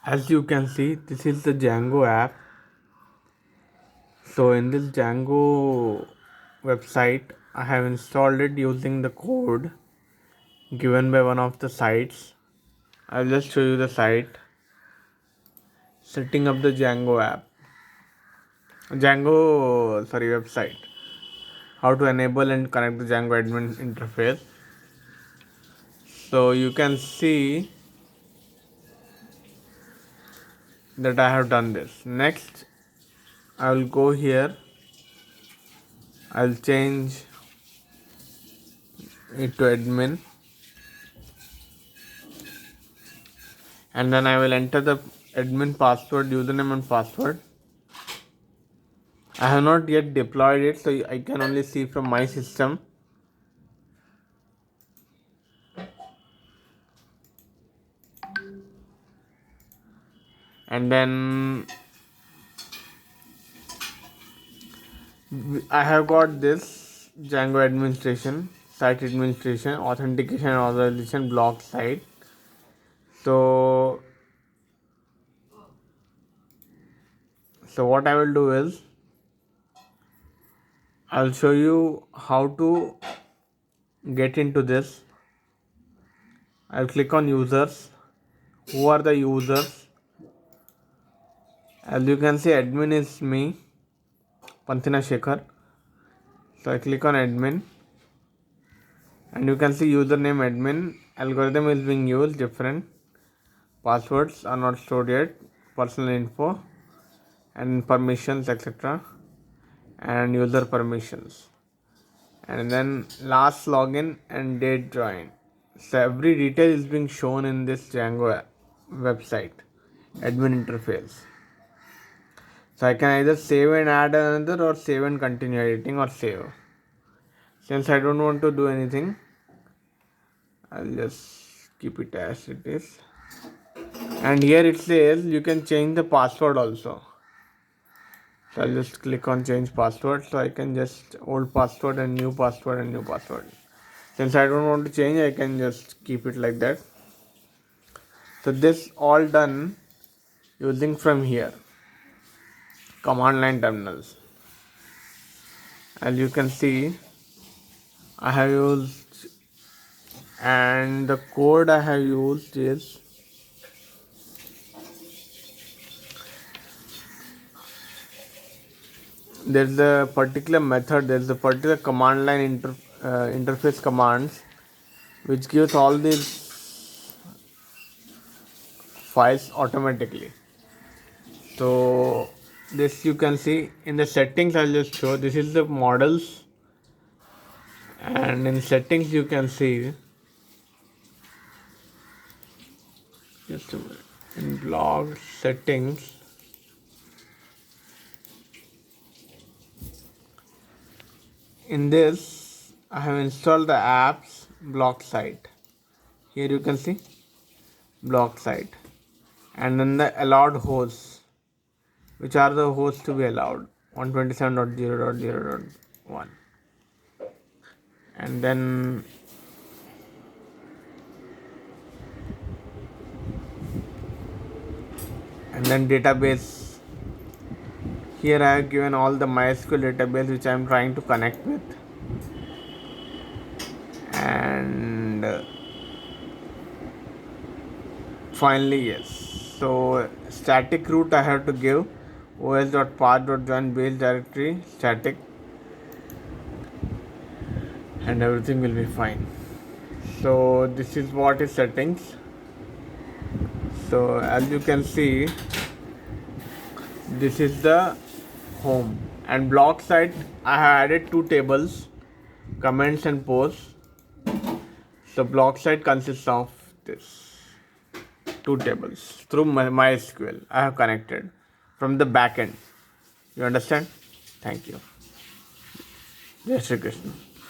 As you can see, this is the Django app. So in this Django website, I have installed it using the code given by one of the sites. I'll just show you the site. Setting up the Django app. Website. How to enable and connect the Django admin interface. So you can see that I have done this. Next, I will go here. I'll change it to admin, and then I will enter the admin password, username and password. I have not yet deployed it, so I can only see from my system. And then I have got this Django administration, site administration, authentication and authorization block site. So what I will do is I'll show you how to get into this. I'll click on users. Who are the users? As you can see, admin is me, Panthina Shekhar. So I click on admin, and you can see username admin. Algorithm is being used, different. Passwords are not stored yet. Personal info and permissions, etc. And user permissions. And then last login and date join. So every detail is being shown in this Django website admin interface. So I can either save and add another, or save and continue editing, or save. Since I don't want to do anything, I'll just keep it as it is. And here it says you can change the password also. So I'll just click on change password. So I can just old password and new password and new password. Since I don't want to change, I can just keep it like that. So this all done using from here command line terminals. As you can see, I have used, and the code I have used is there's a particular method, there's a particular command line interface commands which gives all these files automatically. So this you can see in the settings. I'll just show, this is the models, and in settings you can see, just a minute, in blog settings, in this I have installed the apps block site. Here you can see block site, and then the allowed hosts, which are the hosts to be allowed, 127.0.0.1, and then database. Here I have given all the MySQL database which I am trying to connect with, and finally yes. So static root I have to give os.path.join base directory static, and everything will be fine. So this is what is settings. So as you can see, this is the home, and block site I have added two tables, comments and posts. So block site consists of this two tables through MySQL I have connected from the backend. You understand? Thank you. Jai Shri Krishna.